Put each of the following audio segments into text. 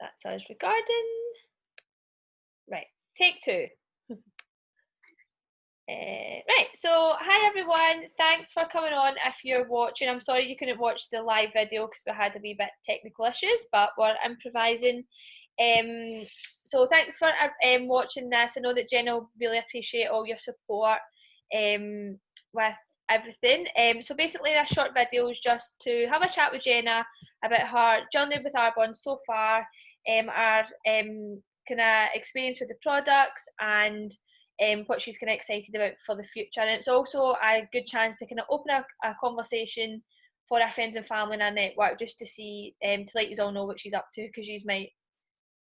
That's us recording. Right, take two. Right, so hi everyone, thanks for coming on if you're watching. I'm sorry you couldn't watch the live video because we had a wee bit technical issues, but we're improvising. So thanks for watching this. I know that Jenna will really appreciate all your support with everything. So basically this short video is just to have a chat with Jenna about her journey with Arbonne so far, our kind of experience with the products, and what she's kind of excited about for the future. And it's also a good chance to kind of open a conversation for our friends and family in our network, just to see, to let you all know what she's up to, because you might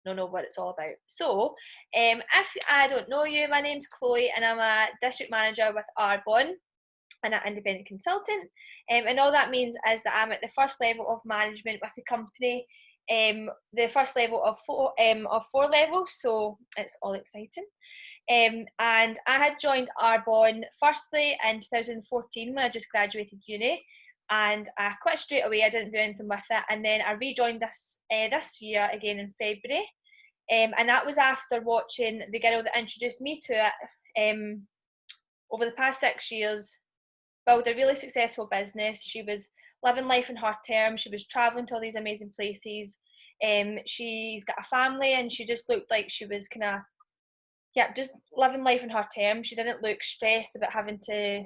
not know what it's all about. So if I don't know you, my name's Chloe and I'm a district manager with Arbonne and an independent consultant, and all that means is that I'm at the first level of management with the company, the first level of four levels, so it's all exciting. And I had joined Arbonne firstly in 2014 when I just graduated uni, and I quit straight away. I didn't do anything with it, and then I rejoined this year again in February, and that was after watching the girl that introduced me to it over the past 6 years build a really successful business. She was living life in her terms. She was traveling to all these amazing places. She's got a family, and she just looked like she was kind of just living life in her terms. She didn't look stressed about having to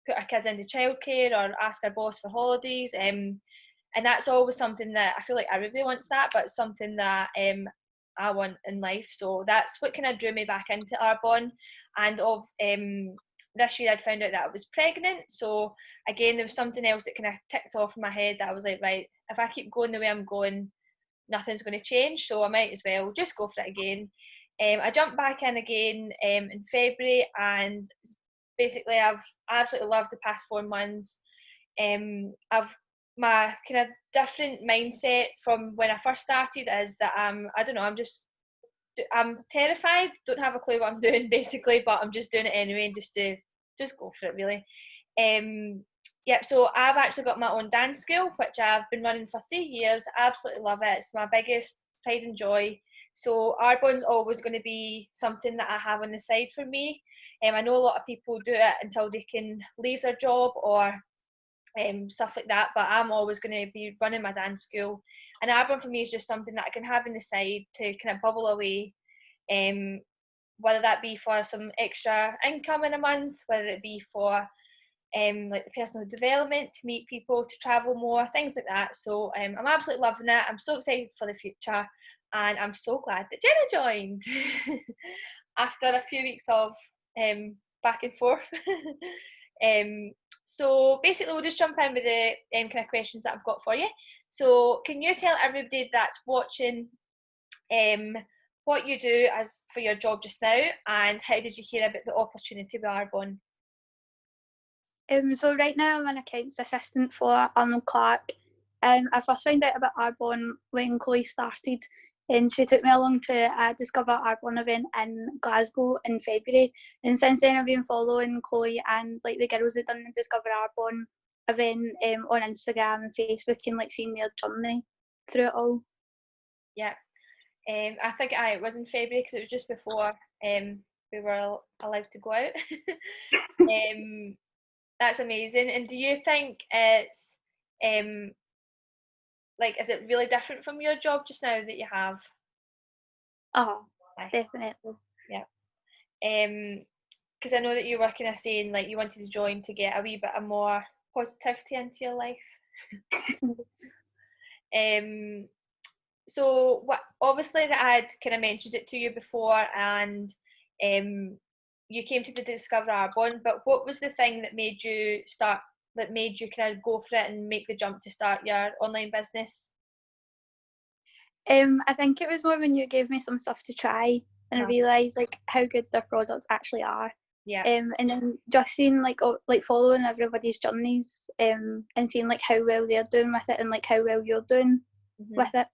put her kids into childcare or ask her boss for holidays. And that's always something that I feel like everybody wants that, but it's something that I want in life. So that's what kind of drew me back into Arbonne. And this year I'd found out that I was pregnant. So again, there was something else that kind of ticked off in my head that I was like, right, if I keep going the way I'm going, nothing's going to change. So I might as well just go for it again. I jumped back in again in February, and basically I've absolutely loved the past 4 months. I've my kind of different mindset from when I first started is that I'm terrified, don't have a clue what I'm doing basically, but I'm just doing it anyway, and just go for it really. So I've actually got my own dance school, which I've been running for 3 years. I absolutely love it. It's my biggest pride and joy. So Arbonne's always going to be something that I have on the side for me. I know a lot of people do it until they can leave their job or stuff like that, but I'm always going to be running my dance school. And Arbonne for me is just something that I can have on the side to kind of bubble away, whether that be for some extra income in a month, whether it be for like the personal development, to meet people, to travel more, things like that. So I'm absolutely loving it. I'm so excited for the future, and I'm so glad that Jenna joined after a few weeks of back and forth. So basically we'll just jump in with the kind of questions that I've got for you. So can you tell everybody that's watching what you do as for your job just now, and how did you hear about the opportunity with Arbonne? So right now I'm an accounts assistant for Arnold Clark. I first found out about Arbonne when Chloe started, and she took me along to a Discover Arbonne event in Glasgow in February. And since then I've been following Chloe and like the girls that done the Discover Arbonne event on Instagram and Facebook, and like seeing their journey through it all. Yeah. I think it was in February because it was just before we were allowed to go out. That's amazing. And do you think it's like, is it really different from your job just now that you have? Definitely. Yeah. Because I know that you were kind of saying like you wanted to join to get a wee bit of more positivity into your life. So what, obviously that I'd kind of mentioned it to you before, and you came to the Discover Arbonne, but what was the thing that made you kind of go for it and make the jump to start your online business? I think it was more when you gave me some stuff to try, and I realised like how good their products actually are. Yeah. And then just seeing like following everybody's journeys, and seeing like how well they're doing with it and like how well you're doing with it.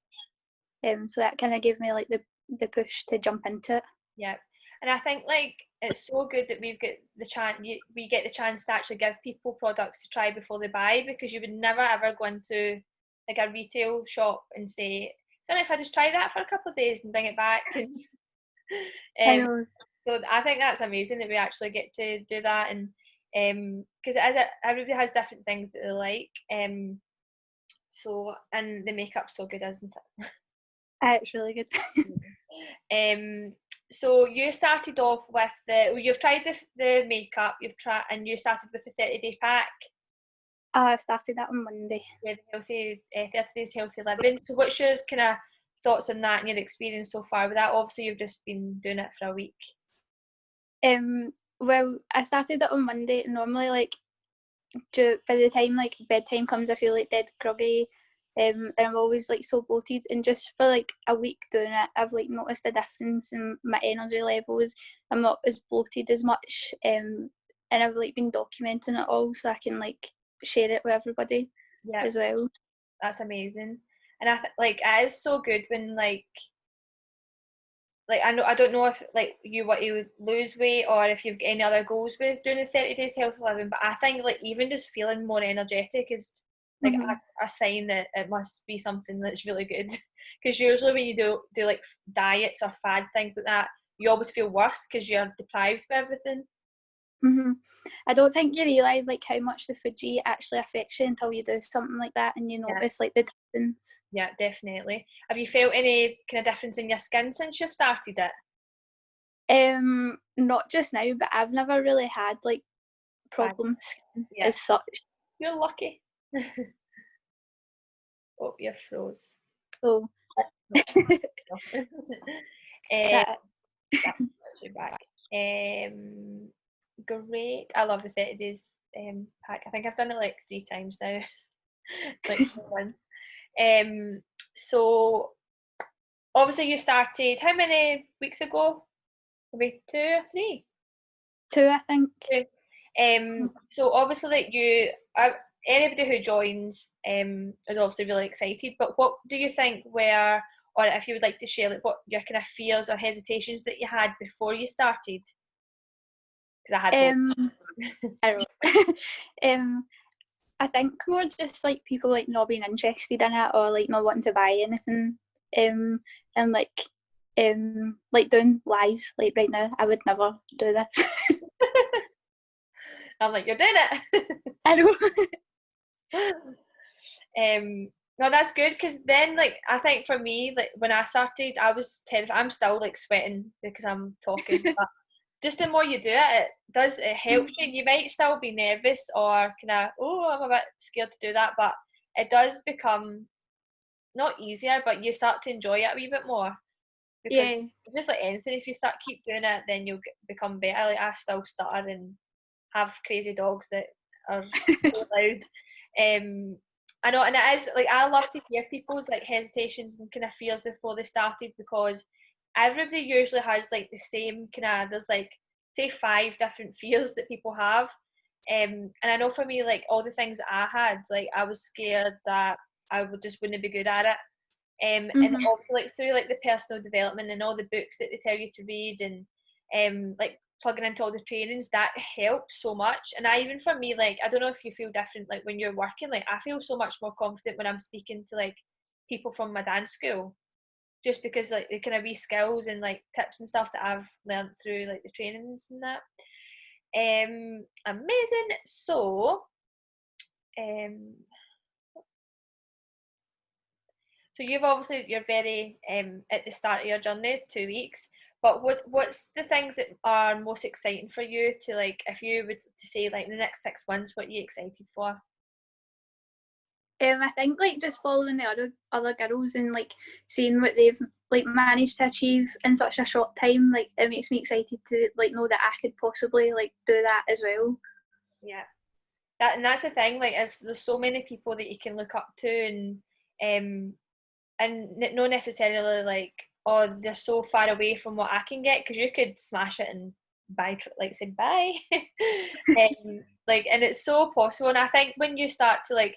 So that kind of gave me like the push to jump into it. Yeah. And I think like it's so good that we get the chance to actually give people products to try before they buy, because you would never ever go into like a retail shop and say, don't know if I just try that for a couple of days and bring it back. And I know. so I think that's amazing that we actually get to do that, and because everybody has different things that they like. So, and the makeup's so good, isn't it? It's really good. So you started off with you've tried the makeup, and you started with the 30-day pack. I started that on Monday. With healthy 30 days healthy living. So what's your kind of thoughts on that and your experience so far with that? Obviously you've just been doing it for a week. Well, I started it on Monday. Normally, like, by the time like bedtime comes, I feel like dead groggy, and I'm always like so bloated. And just for like a week doing it, I've like noticed a difference in my energy levels. I'm not as bloated as much, and I've like been documenting it all so I can like share it with everybody as well. That's amazing. And like it is so good when like I don't know if like you want to lose weight or if you've got any other goals with doing the 30 days healthy living, but I think like even just feeling more energetic is like a sign that it must be something that's really good. Because usually when you do like diets or fad things like that, you always feel worse because you're deprived of everything. I don't think you realise like how much the food you eat actually affects you until you do something like that and you notice like the difference. Yeah, definitely. Have you felt any kind of difference in your skin since you've started it? Not just now, but I've never really had like problems as such. You're lucky. Oh, you're froze. So that's back. Great. I love the 30 days pack. I think I've done it like 3 times now. Like once. So obviously you started how many weeks ago? Maybe 2 or 3? 2, I think. 2. So obviously that anybody who joins is obviously really excited, but what do you think were, or if you would like to share like what your kind of fears or hesitations that you had before you started? Because I had I don't know. I think more just like people like not being interested in it or like not wanting to buy anything, and like doing lives like right now. I would never do this. I'm like, you're doing it. I know. No, that's good because then like I think for me like when I started I was terrified. I'm still like sweating because I'm talking, but just the more you do it, it helps you. You might still be nervous or kind of I'm a bit scared to do that, but it does become not easier, but you start to enjoy it a wee bit more because it's just like anything. If you keep doing it, then you'll become better. Like I still stutter and have crazy dogs that are so loud. I know, and it is like I love to hear people's like hesitations and kind of fears before they started because everybody usually has like the same kind of there's like say 5 different fears that people have. And I know for me like all the things that I had, like I was scared that I wouldn't be good at it. And also like through like the personal development and all the books that they tell you to read and like plugging into all the trainings, that helps so much. And even for me, like I don't know if you feel different like when you're working, like I feel so much more confident when I'm speaking to like people from my dance school, just because like the kind of wee skills and like tips and stuff that I've learned through like the trainings and that. Amazing. So you're very at the start of your journey, 2 weeks. But what's the things that are most exciting for you to like if you would to say like the next 6 months, what are you excited for? I think like just following the other girls and like seeing what they've like managed to achieve in such a short time, like it makes me excited to like know that I could possibly like do that as well. Yeah, that's the thing. Like, there's so many people that you can look up to, and not necessarily like they're so far away from what I can get because you could smash it and say bye, like and it's so possible. And I think when you start to like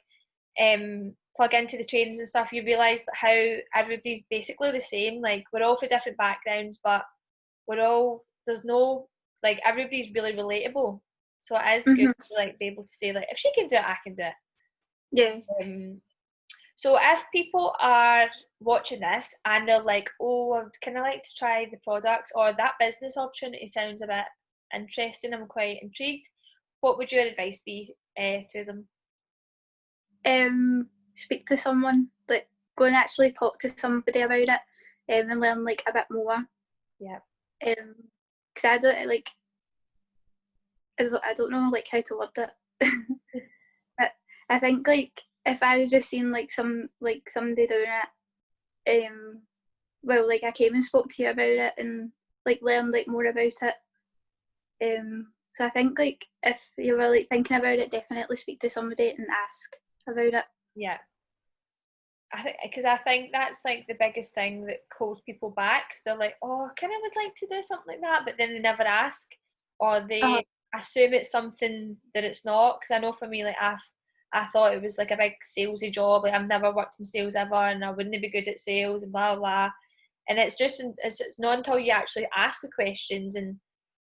plug into the trainings and stuff, you realise how everybody's basically the same. Like we're all from different backgrounds, but there's no like everybody's really relatable. So it is good to like be able to say like if she can do it, I can do it. Yeah. So if people are watching this and they're like, oh, I'd kind of like to try the products, or that business opportunity sounds a bit interesting, I'm quite intrigued, what would your advice be to them? Speak to someone, like go and actually talk to somebody about it, and learn like a bit more. Yeah. Because I don't like, I don't know like how to word it. But I think like if I was just seen like somebody doing it, well, like I came and spoke to you about it and like learned like more about it. So I think like if you were like thinking about it, definitely speak to somebody and ask about it. Yeah. I think that's like the biggest thing that holds people back, because they're like, oh, I kind of would like to do something like that, but then they never ask, or Uh, they assume it's something that it's not. Because I know for me, like I thought it was like a big salesy job. Like I've never worked in sales ever, and I wouldn't be good at sales and blah blah. Blah. And it's not until you actually ask the questions and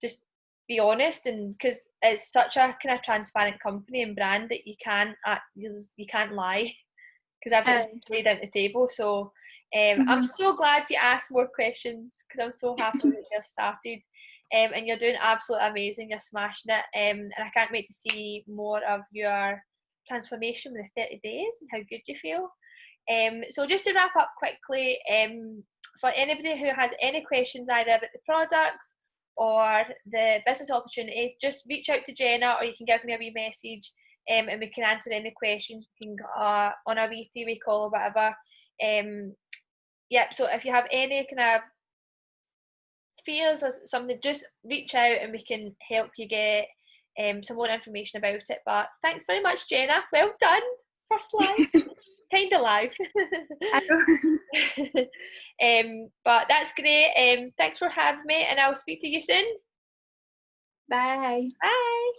just be honest, and because it's such a kind of transparent company and brand that you can't lie, because everything's laid out the table. So I'm so glad you asked more questions, because I'm so happy that you've started. And you're doing absolutely amazing. You're smashing it. And I can't wait to see more of your transformation with the 30 days and how good you feel. So just to wrap up quickly, for anybody who has any questions either about the products or the business opportunity, just reach out to Jenna, or you can give me a wee message, and we can answer any questions. We can on a wee three-way call or whatever. So if you have any kind of fears or something, just reach out and we can help you get some more information about it. But thanks very much, Jenna. Well done. First live. Kind of live. But that's great. Thanks for having me, and I'll speak to you soon. Bye. Bye.